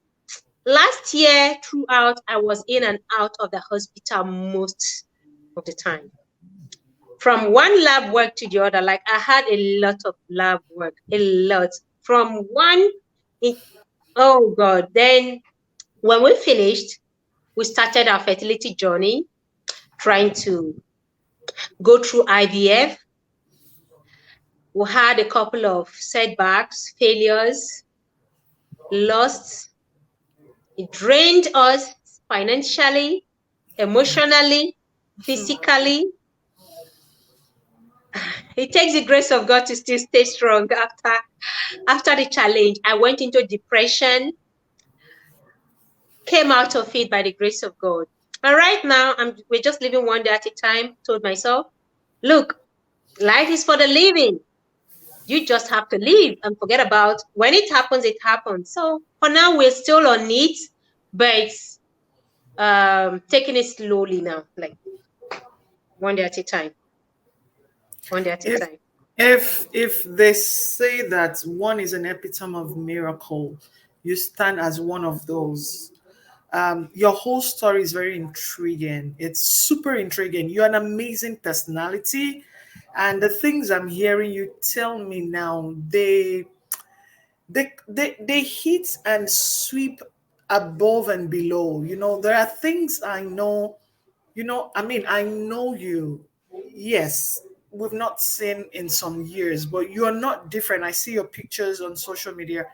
last year throughout, I was in and out of the hospital most of the time. From one lab work to the other, like I had a lot of lab work, a lot. From one, oh God. Then when we finished, we started our fertility journey, trying to go through IVF. We had a couple of setbacks, failures, lost. It drained us financially, emotionally, physically. It takes the grace of God to still stay strong after the challenge. I went into depression, came out of it by the grace of God. And right now, we're just living one day at a time. Told myself, look, life is for the living. You just have to live and forget about when it happens, it happens. So for now, we're still on it, but taking it slowly now, like one day at a time. One day at a If time. if they say that one is an epitome of miracle, you stand as one of those. Your whole story is very intriguing. It's super intriguing. You're an amazing personality, and the things I'm hearing you tell me now, they hit and sweep above and below. There are things I know. I mean, I know you. Yes, we've not seen in some years, but you're not different. I see your pictures on social media.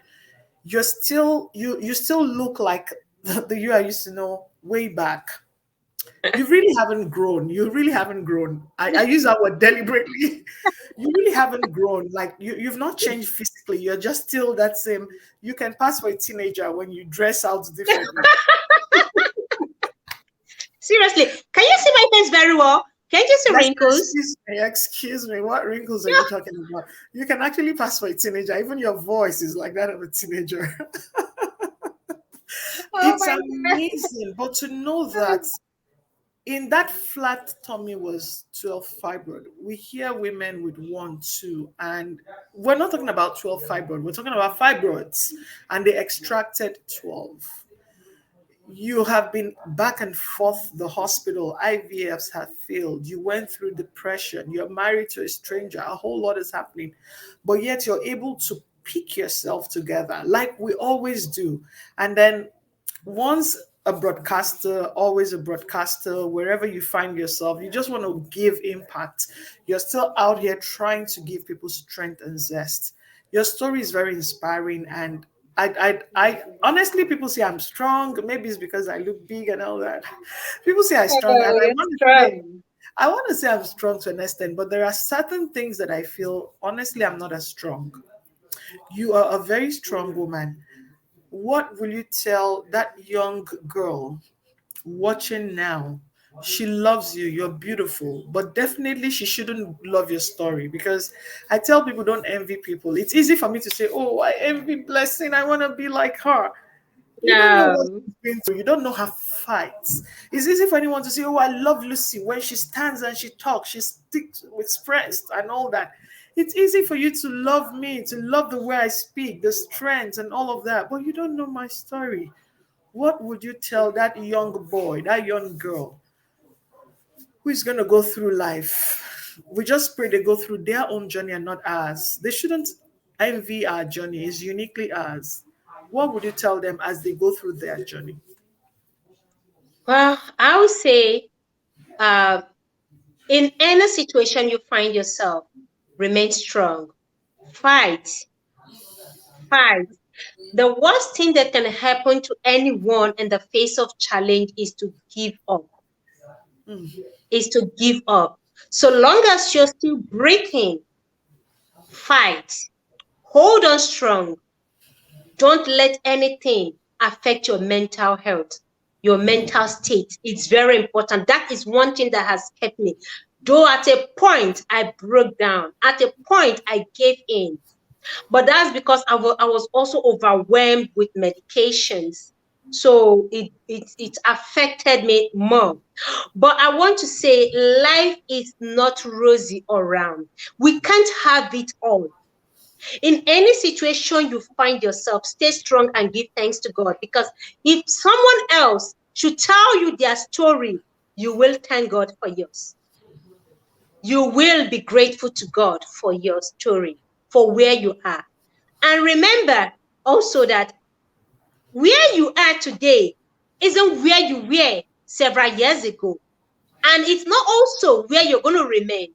You still look like the you I used to know way back. You really haven't grown. You really haven't grown. I use that word deliberately. You really haven't grown. Like you've not changed physically. You're just still that same. You can pass for a teenager when you dress out differently. Seriously, can you see my face very well? Can you see Yes, wrinkles? excuse me. What wrinkles are you talking about? You can actually pass for a teenager. Even your voice is like that of a teenager. Oh It's my amazing. But to know God. that in that flat tummy was 12 fibroid. We hear women with 1, 2, and we're not talking about 12 fibroid. We're talking about fibroids, and they extracted 12. You have been back and forth the hospital. IVFs have failed. You went through depression. You're married to a stranger. A whole lot is happening, but yet you're able to pick yourself together like we always do. And then once a broadcaster, always a broadcaster, wherever you find yourself, you just want to give impact. You're still out here trying to give people strength and zest. Your story is very inspiring, and I honestly, people say I'm strong. Maybe it's because I look big and all that. People say I'm strong, and Oh, I you're want to say strong. I want to say I'm strong to an extent, but there are certain things that I feel honestly I'm not as strong. You are a very strong woman. What will you tell that young girl watching now? She loves you, you're beautiful, but definitely she shouldn't love your story, because I tell people don't envy people. It's easy for me to say, oh, I envy Blessing, I want to be like her. You don't know what No. she's been through. You don't know her fights. It's easy for anyone to say, "Oh, I love Lucy," when she stands and she talks, she sticks expressed and all that. It's easy for you to love me, to love the way I speak, the strength and all of that, but you don't know my story. What would you tell that young boy, that young girl who is going to go through life? We just pray they go through their own journey and not ours. They shouldn't envy our journey, it's uniquely ours. What would you tell them as they go through their journey? Well, I would say, uh, in any situation you find yourself, remain strong. Fight, fight. The worst thing that can happen to anyone in the face of challenge is to give up. Is to give up. So long as you're still breathing, fight. Hold on strong. Don't let anything affect your mental health, your mental state. It's very important. That is one thing that has kept me. Though at a point I broke down, at a point I gave in, but that's because I was also overwhelmed with medications. So it affected me more. But I want to say life is not rosy all around. We can't have it all. In any situation you find yourself, stay strong and give thanks to God. Because if someone else should tell you their story, you will thank God for yours. You will be grateful to God for your story, for where you are. And remember also that where you are today isn't where you were several years ago. And it's not also where you're going to remain.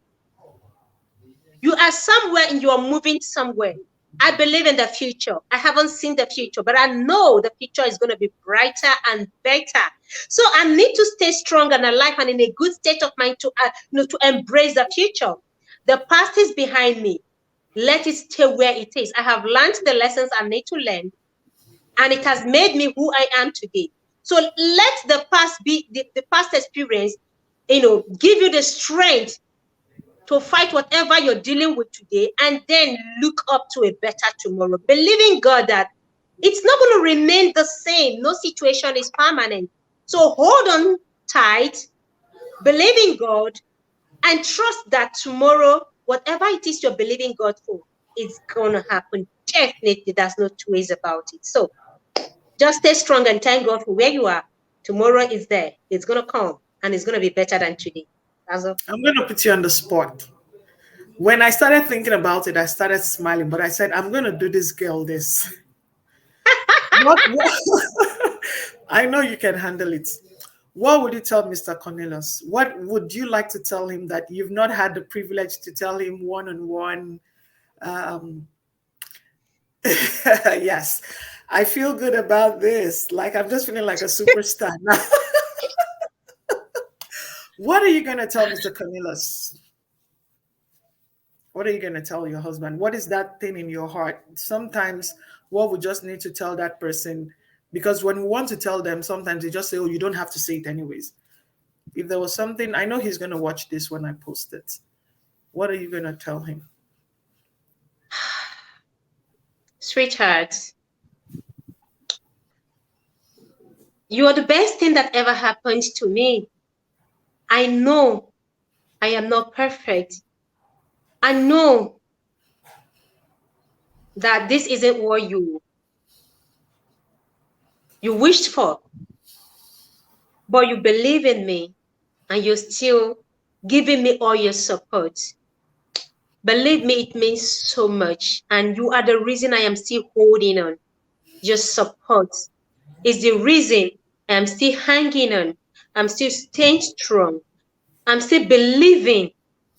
You are somewhere and you are moving somewhere. I believe in the future. I haven't seen the future, but I know the future is going to be brighter and better. So I need to stay strong and alive and in a good state of mind to, to embrace the future. The past is behind me. Let it stay where it is. I have learned the lessons I need to learn, and it has made me who I am today. So let the past be the past experience, give you the strength to fight whatever you're dealing with today, and then look up to a better tomorrow. Believing God that it's not going to remain the same. No situation is permanent. So hold on tight, believe in God, and trust that tomorrow, whatever it is you're believing God for, it's going to happen. Definitely, there's no two ways about it. So just stay strong and thank God for where you are. Tomorrow is there. It's going to come, and it's going to be better than today. That's all. I'm going to put you on the spot. When I started thinking about it, I started smiling, but I said, I'm going to do this girl this. What I know you can handle it. What would you tell Mr. Cornelius? What would you like to tell him that you've not had the privilege to tell him one on one? Yes, I feel good about this. Like I'm just feeling like a superstar now. What are you going to tell Mr. Cornelius? What are you going to tell your husband? What is that thing in your heart? Sometimes what we just need to tell that person, because when we want to tell them, sometimes they just say, "Oh, you don't have to say it anyways." If there was something, I know he's going to watch this when I post it. What are you going to tell him? Sweetheart, you are the best thing that ever happened to me. I know I am not perfect. I know that this isn't what you wished for, but you believe in me and you're still giving me all your support. Believe me, it means so much. And you are the reason I am still holding on. Your support is the reason I am still hanging on. I'm still staying strong. I'm still believing.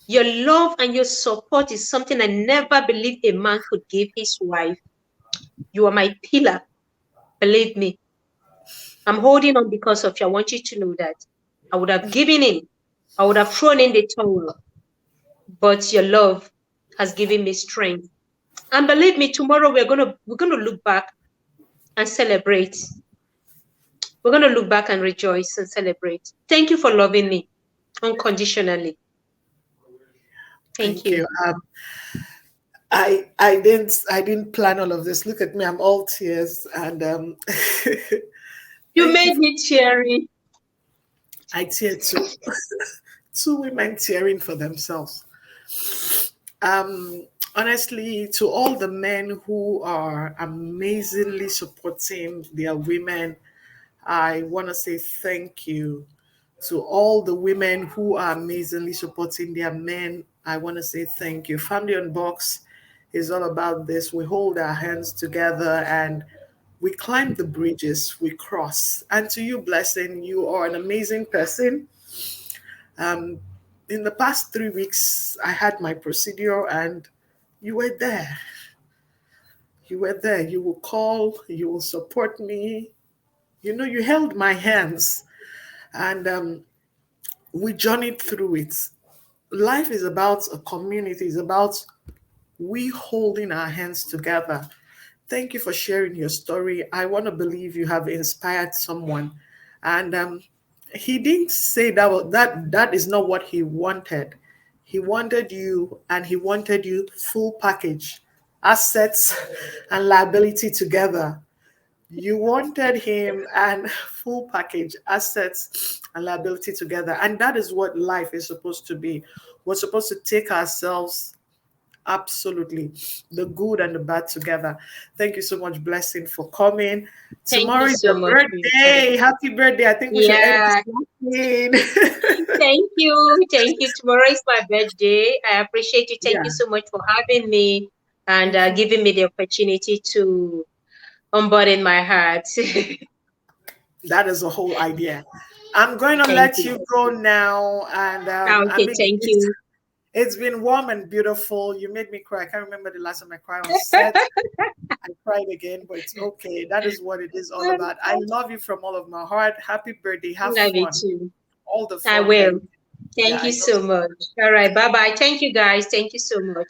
Your love and your support is something I never believed a man could give his wife. You are my pillar. Believe me. I'm holding on because of you. I want you to know that. I would have given in. I would have thrown in the towel. But your love has given me strength. And believe me, tomorrow we're gonna look back and celebrate. We're gonna look back and rejoice and celebrate. Thank you for loving me unconditionally. Thank Thank you. you. I didn't plan all of this. Look at me, I'm all tears, and You thank you made for me cheery. I tear too. Two women tearing for themselves. Um, Honestly, to all the men who are amazingly supporting their women, I want to say thank you. To all the women who are amazingly supporting their men, I want to say thank you. Family Unbox is all about this. We hold our hands together and we climb the bridges, we cross. And to you, Blessing, you are an amazing person. Um, in the past 3 weeks, I had my procedure and you were there. You were there. You will call, you will support me. You know, you held my hands and we journeyed through it. Life is about a community, it's about we holding our hands together. Thank you for sharing your story. I want to believe you have inspired someone. And he didn't say that is not what he wanted. He wanted you, and he wanted you full package, assets and liability together. You wanted him and full package, assets and liability together. And that is what life is supposed to be. We're supposed to take ourselves absolutely the good and the bad together. Thank you so much, Blessing, for coming. Thank Tomorrow you is so your much for your time. birthday. Happy birthday. I think we should end this Yeah, laughing. thank you. Thank you. Tomorrow is my birthday. I appreciate you. Thank you Yeah. so much for having me and Mhm. giving me the opportunity to unburden my heart. That is the whole idea. I'm going to Thank let you. you go now. And I Okay, mean, thank you. it's been warm and beautiful. You made me cry. I can't remember the last time I cried on set. I cried again, but it's okay. That is what it is all about. I love you from all of my heart. Happy birthday. Have Love you fun. too. All the I fun that will. you, yeah, Thank I you know. so much. All right. Bye bye. Thank you, guys. Thank you so much.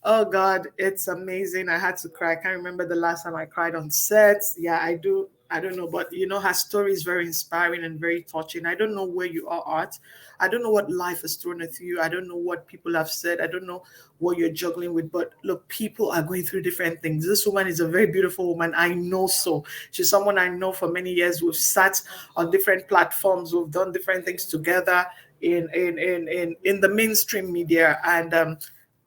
Oh God, it's amazing. I had to cry. I can't remember the last time I cried on set. Yeah, I do. I don't know, but you know, her story is very inspiring and very touching. I don't know where you are at. I don't know what life has thrown at you. I don't know what people have said. I don't know what you're juggling with. But look, people are going through different things. This woman is a very beautiful woman. I know so. She's someone I know for many years. We've sat on different platforms. We've done different things together in the mainstream media. And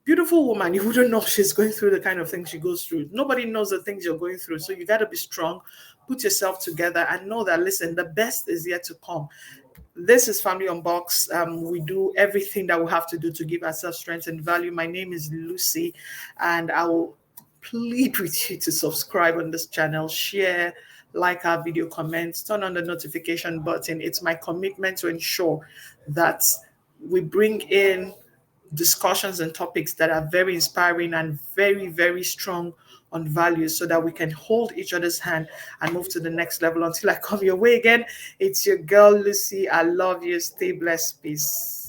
beautiful woman, you wouldn't know she's going through the kind of things she goes through. Nobody knows the things you're going through. So you got to be strong, put yourself together, and know that, listen, the best is yet to come. This is Family Unbox. We do everything that we have to do to give ourselves strength and value. My name is Lucy, and I will plead with you to subscribe on this channel, share, like our video, comments, turn on the notification button. It's my commitment to ensure that we bring in discussions and topics that are very inspiring and very, very strong on values so that we can hold each other's hand and move to the next level. Until I come your way again, it's your girl Lucy. I love you. Stay blessed. Peace.